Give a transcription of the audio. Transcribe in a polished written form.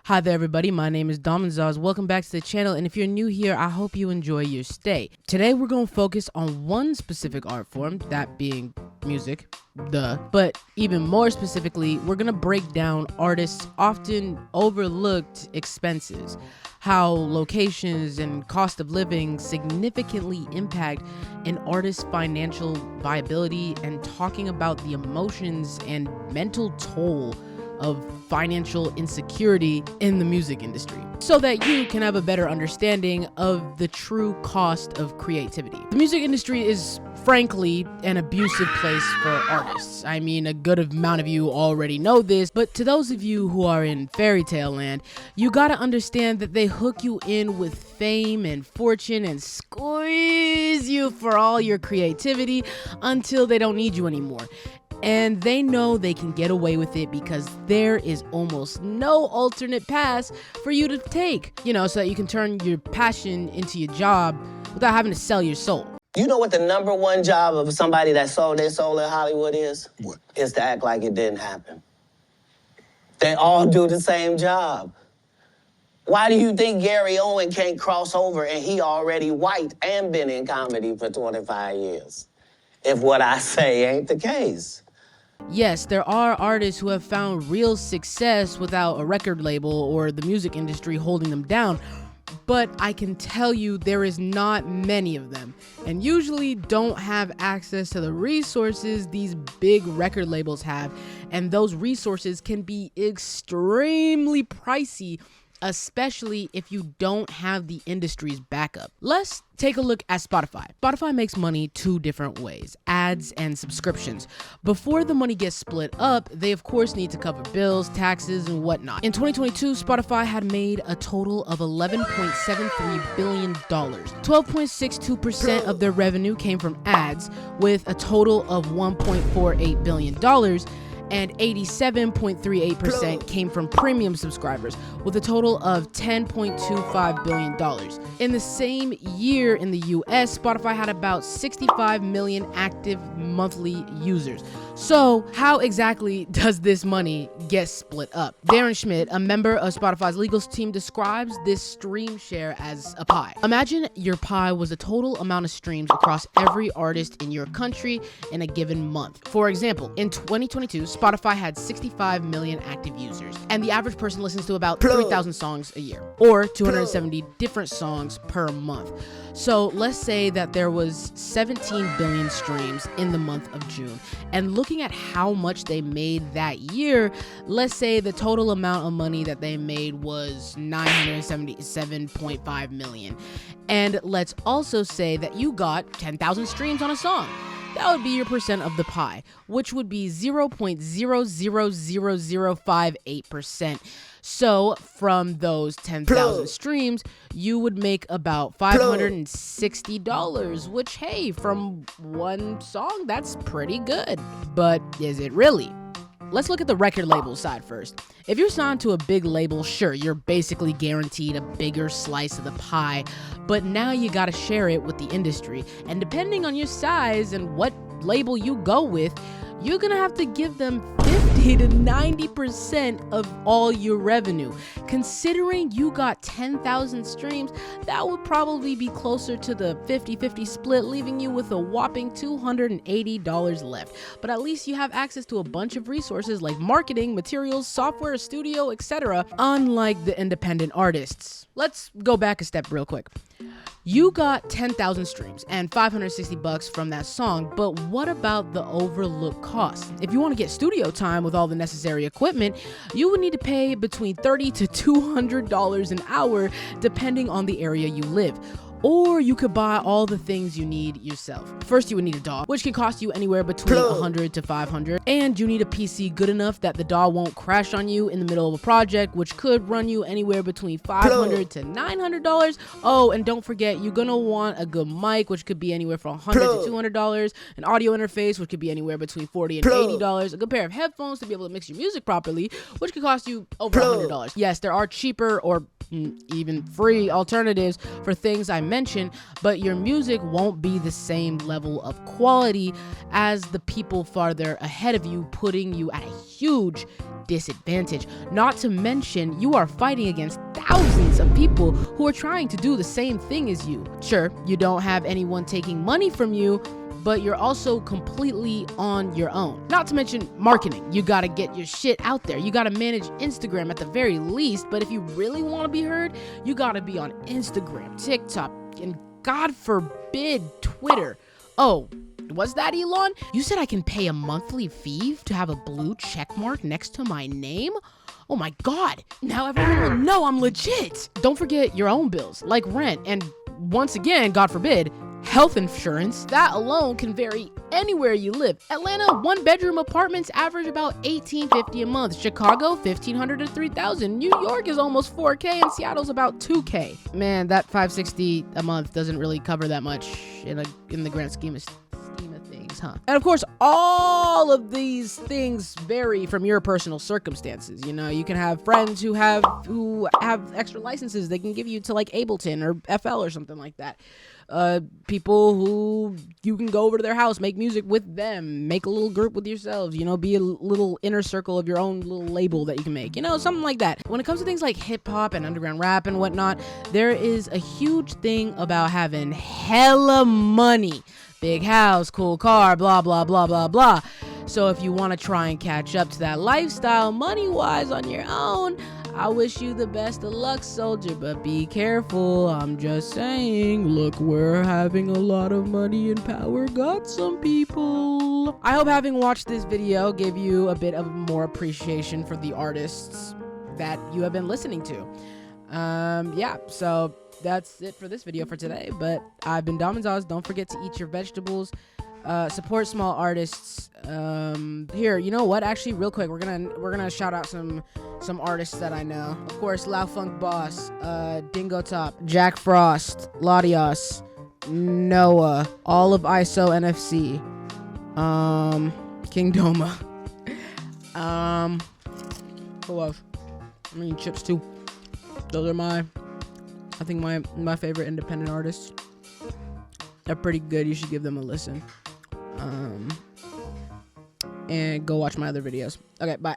Hi there everybody, my name is Domin.zoz. Welcome back to the channel, and if you're new here, I hope you enjoy your stay. Today we're going to focus on one specific art form, that being music, but even more specifically, we're going to break down artists' often overlooked expenses, how locations and cost of living significantly impact an artist's financial viability, and talking about the emotions and mental toll of financial insecurity in the music industry, so that you can have a better understanding of the true cost of creativity. The music industry is frankly an abusive place for artists. I mean, a good amount of you already know this, but to those of you who are in fairy tale land, you gotta understand that they hook you in with fame and fortune and squeeze you for all your creativity until they don't need you anymore. And they know they can get away with it because there is almost no alternate path for you to take, so that you can turn your passion into your job without having to sell your soul. You know what the number one job of somebody that sold their soul in Hollywood is? What? Is to act like it didn't happen. They all do the same job. Why do you think Gary Owen can't cross over and he already white and been in comedy for 25 years? If what I say ain't the case. Yes, there are artists who have found real success without a record label or the music industry holding them down, but I can tell you there is not many of them, and usually don't have access to the resources these big record labels have, and those resources can be extremely pricey, especially if you don't have the industry's backup. Let's take a look at Spotify. Spotify makes money two different ways: ads and subscriptions. Before the money gets split up, they of course need to cover bills, taxes, and whatnot. In 2022, Spotify had made a total of $11.73 billion. 12.62% of their revenue came from ads, with a total of $1.48 billion. And 87.38% came from premium subscribers, with a total of $10.25 billion. In the same year in the US, Spotify had about 65 million active monthly users. So how exactly does this money get split up? Darren Schmidt, a member of Spotify's legal team, describes this stream share as a pie. Imagine your pie was the total amount of streams across every artist in your country in a given month. For example, in 2022, Spotify had 65 million active users, and the average person listens to about 3,000 songs a year, or 270 different songs per month. So let's say that there was 17 billion streams in the month of June, and looking at how much they made that year, let's say the total amount of money that they made was 977.5 million. And let's also say that you got 10,000 streams on a song. That would be your percent of the pie, which would be 0.000058%. So from those 10,000 streams, you would make about $560, which, hey, from one song, that's pretty good. But is it really? Let's look at the record label side first. If you're signed to a big label, sure, you're basically guaranteed a bigger slice of the pie, but now you gotta share it with the industry. And depending on your size and what label you go with, you're gonna have to give them 50 to 90% of all your revenue. Considering you got 10,000 streams, that would probably be closer to the 50-50 split, leaving you with a whopping $280 left. But at least you have access to a bunch of resources like marketing, materials, software, studio, etc., unlike the independent artists. Let's go back a step real quick. You got 10,000 streams and $560 from that song, but what about the overlooked costs? If you want to get studio time with all the necessary equipment, you would need to pay between $30 to $200 an hour, depending on the area you live. Or you could buy all the things you need yourself. First, you would need a DAW, which can cost you anywhere between $100 to $500. And you need a PC good enough that the DAW won't crash on you in the middle of a project, which could run you anywhere between $500 to $900. Oh, and don't forget, you're gonna want a good mic, which could be anywhere from $100 to $200. An audio interface, which could be anywhere between $40 and $80. A good pair of headphones to be able to mix your music properly, which could cost you over $100. Yes, there are cheaper or even free alternatives for things I mentioned, mention, but your music won't be the same level of quality as the people farther ahead of you, putting you at a huge disadvantage. Not to mention, you are fighting against thousands of people who are trying to do the same thing as you. Sure, you don't have anyone taking money from you, but you're also completely on your own. Not to mention marketing. You gotta get your shit out there. You gotta manage Instagram at the very least, but if you really wanna be heard, you gotta be on Instagram, TikTok, and God forbid, Twitter. Oh, was that Elon? You said I can pay a monthly fee to have a blue check mark next to my name? Oh my God, now everyone will know I'm legit. Don't forget your own bills, like rent, and once again, God forbid, health insurance. That alone can vary anywhere you live. Atlanta, 1-bedroom apartments average about $1,850 a month. Chicago, $1,500 to $3,000. New York is almost $4K, and Seattle's about $2K. Man, that $560 a month doesn't really cover that much in the grand scheme of things, huh? And of course, all of these things vary from your personal circumstances. You know, you can have friends who have extra licenses they can give you to like Ableton or FL or something like that. People who you can go over to their house, make music with them, make a little group with yourselves, you know, be a little inner circle of your own little label that you can make, you know, something like that. When it comes to things like hip hop and underground rap and whatnot, there is a huge thing about having hella money. Big house, cool car, blah, blah, blah, blah, blah. So if you want to try and catch up to that lifestyle money-wise on your own, I wish you the best of luck, soldier, but be careful. I'm just saying, look where having a lot of money and power got some people. I hope having watched this video gave you a bit of more appreciation for the artists that you have been listening to. Yeah, so that's it for this video for today, but I've been Domin.zoz. Don't forget to eat your vegetables. Support small artists. Here, you know what? Actually, real quick, we're gonna shout out some artists that I know. Of course, LaufunkBoss, Dingotop, Jack Frost, Latios, Noah, all of ISO NFC, King Doma. Who else? I mean, Chips too. Those are I think my favorite independent artists. They're pretty good. You should give them a listen. And go watch my other videos. Okay, bye.